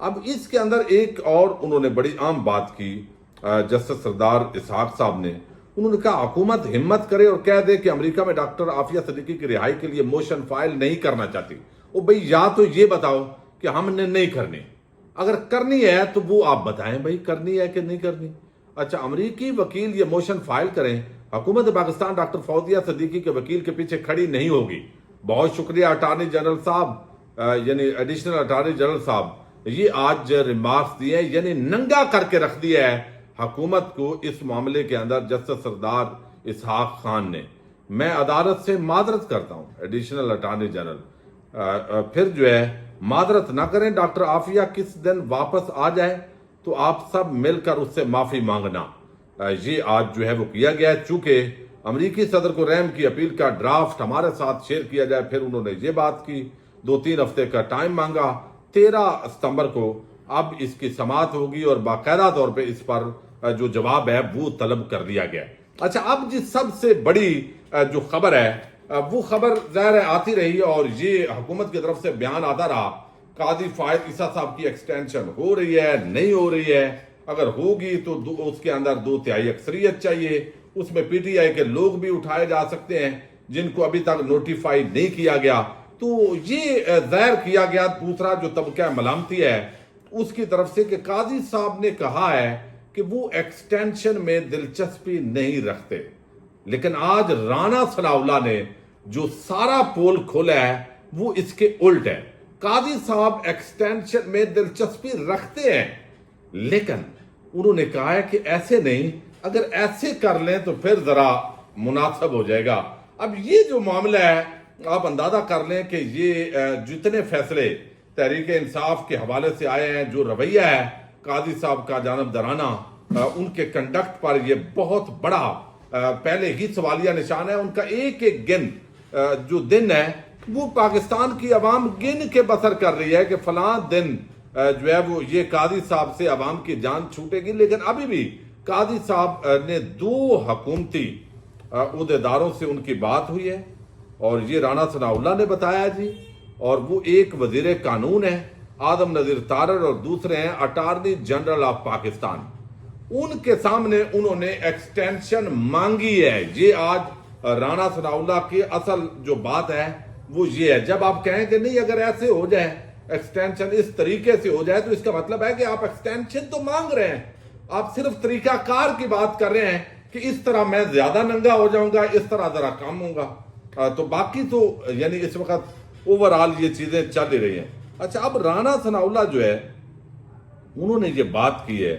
اب اس کے اندر ایک اور انہوں نے بڑی عام بات کی جسٹس سردار اسحاق صاحب نے. انہوں نے کہا حکومت ہمت کرے اور کہہ دے کہ امریکہ میں ڈاکٹر عافیہ صدیقی کی رہائی کے لیے موشن فائل نہیں کرنا چاہتی. وہ بھئی یا تو یہ بتاؤ کہ ہم نے نہیں کرنی، اگر کرنی ہے تو وہ آپ بتائیں بھئی کرنی ہے کہ نہیں کرنی. اچھا، امریکی وکیل یہ موشن فائل کریں، حکومت پاکستان ڈاکٹر فوزیہ صدیقی کے وکیل کے پیچھے کھڑی نہیں ہوگی. بہت شکریہ اٹارنی جنرل صاحب، یعنی ایڈیشنل اٹارنی جنرل صاحب، یہ آج ریمارکس دیے ہیں، یعنی ننگا کر کے رکھ دیا ہے حکومت کو اس معاملے کے اندر جسٹس سردار اسحاق خان نے. میں عدالت سے معذرت کرتا ہوں ایڈیشنل اٹارنی جنرل، پھر جو ہے معذرت نہ کریں، ڈاکٹر عافیہ کس دن واپس آ جائے تو آپ سب مل کر اس سے معافی مانگنا. یہ آج جو ہے وہ کیا گیا ہے. چونکہ امریکی صدر کو رحم کی اپیل کا ڈرافٹ ہمارے ساتھ شیئر کیا جائے، پھر انہوں نے یہ بات کی، 2-3 ہفتے کا ٹائم مانگا. 13 ستمبر کو اب اس کی سماعت ہوگی اور باقاعدہ طور پہ اس پر جو جواب ہے وہ طلب کر دیا گیا. اچھا، اب جس سب سے بڑی جو خبر ہے وہ خبر ظاہر ہے آتی رہی اور یہ حکومت کی طرف سے بیان آتا رہا، قاضی فائد عیسیٰ صاحب کی ایکسٹینشن ہو رہی ہے نہیں ہو رہی ہے، اگر ہوگی تو اس کے اندر 2/3 اکثریت چاہیے، اس میں پی ٹی آئی کے لوگ بھی اٹھائے جا سکتے ہیں جن کو ابھی تک نوٹیفائی نہیں کیا گیا. تو یہ ظاہر کیا گیا دوسرا جو طبقہ ملامتی ہے اس کی طرف سے کہ قاضی صاحب نے کہا ہے کہ وہ ایکسٹینشن میں دلچسپی نہیں رکھتے. لیکن آج رانا ثناء اللہ نے جو سارا پول کھولا ہے وہ اس کے الٹ ہے. قاضی صاحب ایکسٹینشن میں دلچسپی رکھتے ہیں لیکن انہوں نے کہا ہے کہ ایسے نہیں، اگر ایسے کر لیں تو پھر ذرا مناسب ہو جائے گا. اب یہ جو معاملہ ہے آپ اندازہ کر لیں کہ یہ جتنے فیصلے تحریک انصاف کے حوالے سے آئے ہیں، جو رویہ ہے قاضی صاحب کا جانبدارانہ، ان کے کنڈکٹ پر یہ بہت بڑا پہلے ہی سوالیہ نشان ہے. ان کا ایک ایک جو دن ہے وہ پاکستان کی عوام گن کے بسر کر رہی ہے کہ فلاں دن جو ہے وہ یہ قاضی صاحب سے عوام کی جان چھوٹے گی. لیکن ابھی بھی قاضی صاحب نے 2 حکومتی عہدیداروں سے ان کی بات ہوئی ہے اور یہ رانا ثناء اللہ نے بتایا جی، اور وہ ایک وزیر قانون ہے آدم نذیر تارڑ اور دوسرے ہیں اٹارنی جنرل آف پاکستان. ان کے سامنے انہوں نے ایکسٹینشن مانگی ہے. یہ آج رانا ثناء اللہ کی اصل جو بات ہے وہ یہ ہے. جب آپ کہیں کہ نہیں اگر ایسے ہو جائے، ایکسٹینشن اس طریقے سے ہو جائے، تو اس کا مطلب ہے کہ آپ ایکسٹینشن تو مانگ رہے ہیں، آپ صرف طریقہ کار کی بات کر رہے ہیں کہ اس طرح میں زیادہ ننگا ہو جاؤں گا، اس طرح ذرا کم ہوں گا. تو باقی تو یعنی اس وقت اوورآل یہ چیزیں چل ہی رہی ہیں. اچھا، اب رانا ثناء اللہ جو ہے انہوں نے یہ بات کی ہے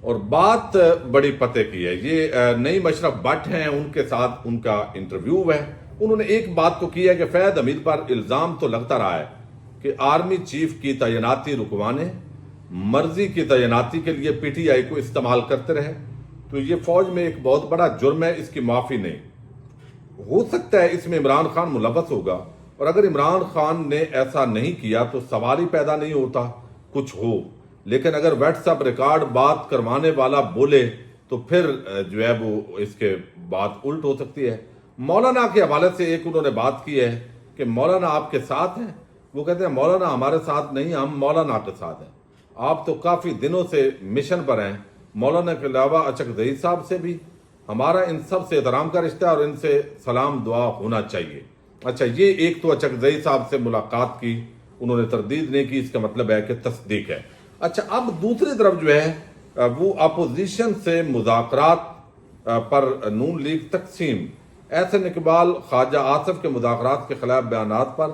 اور بات بڑی پتے کی ہے. یہ نئی مشرف بٹ ہیں، ان کے ساتھ ان کا انٹرویو ہے. انہوں نے ایک بات تو کی ہے کہ فیض حمید پر الزام تو لگتا رہا ہے کہ آرمی چیف کی تعیناتی رکوانے، مرضی کی تعیناتی کے لیے پی ٹی آئی کو استعمال کرتے رہے. تو یہ فوج میں ایک بہت بڑا جرم ہے، اس کی معافی نہیں. ہو سکتا ہے اس میں عمران خان ملوث ہوگا، اور اگر عمران خان نے ایسا نہیں کیا تو سوال ہی پیدا نہیں ہوتا کچھ ہو. لیکن اگر واٹس ایپ ریکارڈ بات کروانے والا بولے تو پھر جو ہے وہ اس کے بات الٹ ہو سکتی ہے. مولانا کے حوالے سے ایک انہوں نے بات کی ہے کہ مولانا آپ کے ساتھ ہیں. وہ کہتے ہیں مولانا ہمارے ساتھ نہیں، ہم مولانا کے ساتھ ہیں. آپ تو کافی دنوں سے مشن پر ہیں. مولانا کے علاوہ اچکزئی صاحب سے بھی ہمارا ان سب سے احترام کا رشتہ ہے اور ان سے سلام دعا ہونا چاہیے. اچھا، یہ ایک تو اچکزئی صاحب سے ملاقات کی، انہوں نے تردید نہیں کی، اس کا مطلب ہے کہ تصدیق ہے. اچھا، اب دوسری طرف جو ہے وہ اپوزیشن سے مذاکرات پر نون لیگ تقسیم. احسن اقبال خواجہ آصف کے مذاکرات کے خلاف بیانات پر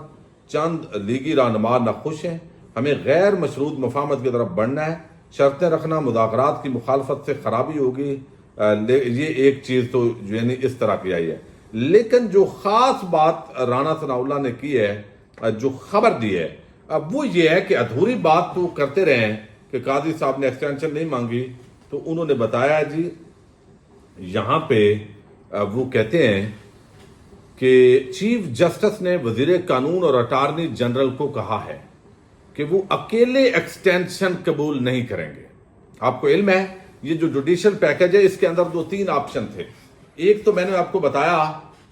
چند لیگی رہنما ناخوش ہیں. ہمیں غیر مشروط مفاہمت کی طرف بڑھنا ہے، شرطیں رکھنا مذاکرات کی مخالفت سے خرابی ہوگی. یہ ایک چیز تو یعنی اس طرح کی آئی ہے. لیکن جو خاص بات رانا ثناء اللہ نے کی ہے، جو خبر دی ہے، اب وہ یہ ہے کہ ادھوری بات تو کرتے رہے ہیں کہ قاضی صاحب نے ایکسٹینشن نہیں مانگی. تو انہوں نے بتایا جی یہاں پہ وہ کہتے ہیں کہ چیف جسٹس نے وزیر قانون اور اٹارنی جنرل کو کہا ہے کہ وہ اکیلے ایکسٹینشن قبول نہیں کریں گے. آپ کو علم ہے یہ جو جوڈیشل پیکج ہے اس کے اندر 2-3 آپشن تھے. ایک تو میں نے آپ کو بتایا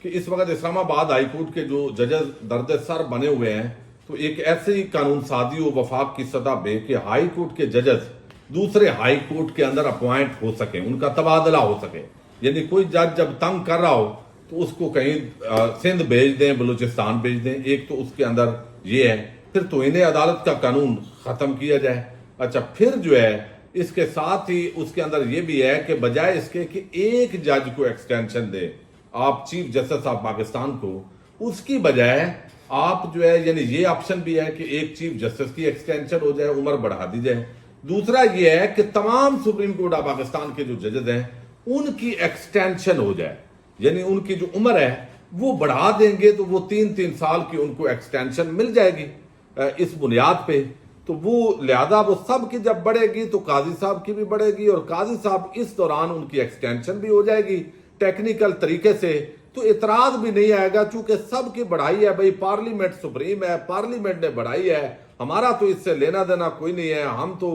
کہ اس وقت اسلام آباد ہائی کورٹ کے جو ججز درد سر بنے ہوئے ہیں تو ایک ایسی قانون سازی و وفاق کی سطح پہ کہ ہائی کورٹ کے ججز دوسرے ہائی کورٹ کے اندر اپوائنٹ ہو سکیں، ان کا تبادلہ ہو سکے. یعنی کوئی جج جب تنگ کر رہا ہو تو اس کو کہیں سندھ بھیج دیں، بلوچستان بھیج دیں. ایک تو اس کے اندر یہ ہے. پھر توہین عدالت کا قانون ختم کیا جائے. اچھا، پھر جو ہے اس کے ساتھ ہی اس کے اندر یہ بھی ہے کہ بجائے اس کے کہ ایک جج کو ایکسٹینشن دے آپ چیف جسٹس آف پاکستان کو، اس کی بجائے آپ جو ہے یعنی یہ آپشن بھی ہے کہ ایک چیف جسٹس کی ایکسٹینشن ہو جائے، عمر بڑھا دی جائے. دوسرا یہ ہے کہ تمام سپریم کورٹ آف پاکستان کے جو ججز ہیں ان کی ایکسٹینشن ہو جائے، یعنی ان کی جو عمر ہے وہ بڑھا دیں گے تو وہ 3 سال کی ان کو ایکسٹینشن مل جائے گی اس بنیاد پہ. تو وہ لہذا وہ سب کی جب بڑھے گی تو قاضی صاحب کی بھی بڑھے گی، اور قاضی صاحب اس دوران ان کی ایکسٹینشن بھی ہو جائے گی ٹیکنیکل طریقے سے. تو اعتراض بھی نہیں آئے گا چونکہ سب کی بڑھائی ہے. بھائی پارلیمنٹ سپریم ہے، پارلیمنٹ نے بڑھائی ہے، ہمارا تو اس سے لینا دینا کوئی نہیں ہے. ہم تو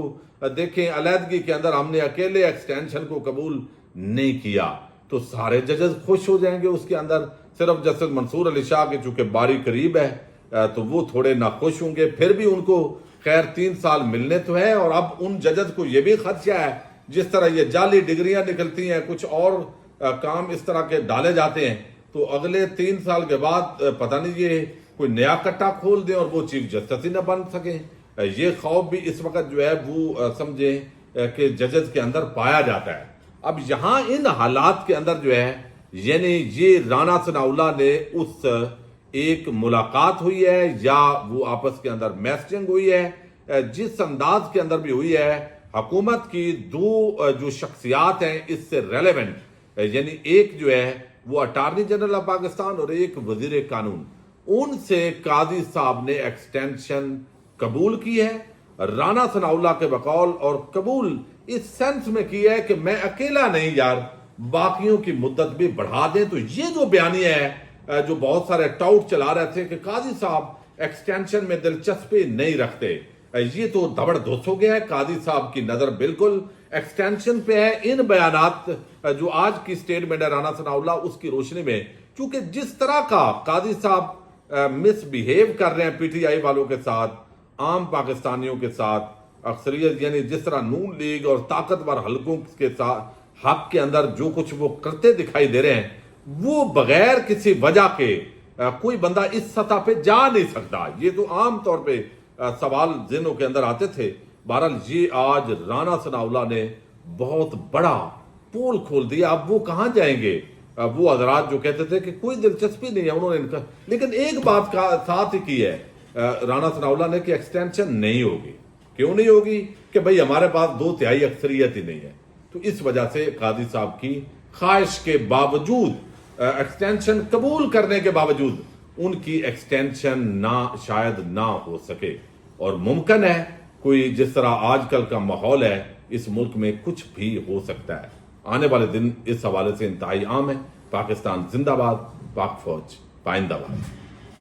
دیکھیں علیحدگی کے اندر ہم نے اکیلے ایکسٹینشن کو قبول نہیں کیا تو سارے ججز خوش ہو جائیں گے. اس کے اندر صرف جسٹس منصور علی شاہ کے چونکہ باری قریب ہے تو وہ تھوڑے ناخوش ہوں گے. پھر بھی ان کو خیر 3 سال ملنے تو ہے. اور اب ان ججز کو یہ بھی خدشہ ہے جس طرح یہ جعلی ڈگریاں نکلتی ہیں، کچھ اور کام اس طرح کے ڈالے جاتے ہیں تو اگلے 3 سال کے بعد پتہ نہیں یہ کوئی نیا کٹا کھول دیں اور وہ چیف جسٹس ہی نہ بن سکیں. یہ خوف بھی اس وقت جو ہے وہ سمجھیں کہ ججز کے اندر پایا جاتا ہے. اب یہاں ان حالات کے اندر جو ہے یعنی یہ رانا ثناء اللہ نے اس ایک ملاقات ہوئی ہے یا وہ آپس کے اندر میسجنگ ہوئی ہے، جس انداز کے اندر بھی ہوئی ہے، حکومت کی دو جو شخصیات ہیں اس سے ریلیونٹ، یعنی ایک جو ہے وہ اٹارنی جنرل آف پاکستان اور ایک وزیر قانون، ان سے قاضی صاحب نے ایکسٹینشن قبول کی ہے. رانا ثناء اللہ کے بقول اور قبول اس سینس میں کی ہے کہ میں اکیلا نہیں یار، باقیوں کی مدت بھی بڑھا دیں. تو یہ جو بیانیہ ہے جو بہت سارے ٹاؤٹ چلا رہے تھے کہ قاضی صاحب ایکسٹینشن میں دلچسپی نہیں رکھتے، یہ تو دبڑ دھوس ہو گیا ہے. قاضی صاحب کی نظر بالکل ایکسٹینشن پہ ہے. ان بیانات جو آج کی سٹیٹمنٹ ہے رانا ثناء اللہ، اس کی روشنی میں چونکہ جس طرح کا قاضی صاحب مس بیہیو کر رہے ہیں پی ٹی آئی والوں کے ساتھ، عام پاکستانیوں کے ساتھ، اکثریت یعنی جس طرح نون لیگ اور طاقتور حلقوں کے ساتھ حق کے اندر جو کچھ وہ کرتے دکھائی دے رہے ہیں، وہ بغیر کسی وجہ کے کوئی بندہ اس سطح پہ جا نہیں سکتا. یہ تو عام طور پہ سوال ذہنوں کے اندر آتے تھے. بہرحال یہ آج رانا ثناء اللہ نے بہت بڑا پول کھول دیا. اب وہ کہاں جائیں گے؟ وہ حضرات جو کہتے تھے کہ کوئی دلچسپی نہیں ہے انہوں نے ان کا، لیکن ایک بات ساتھ ہی کی ہے رانا ثناء اللہ نے کہ ایکسٹینشن نہیں ہوگی. کیوں نہیں ہوگی؟ کہ بھئی ہمارے پاس 2/3 اکثریت ہی نہیں ہے. تو اس وجہ سے قاضی صاحب کی خواہش کے باوجود، ایکسٹینشن قبول کرنے کے باوجود ان کی ایکسٹینشن شاید نہ ہو سکے. اور ممکن ہے کوئی جس طرح آج کل کا ماحول ہے اس ملک میں کچھ بھی ہو سکتا ہے. آنے والے دن اس حوالے سے انتہائی عام ہے. پاکستان زندہ باد، پاک فوج پائندہ باد.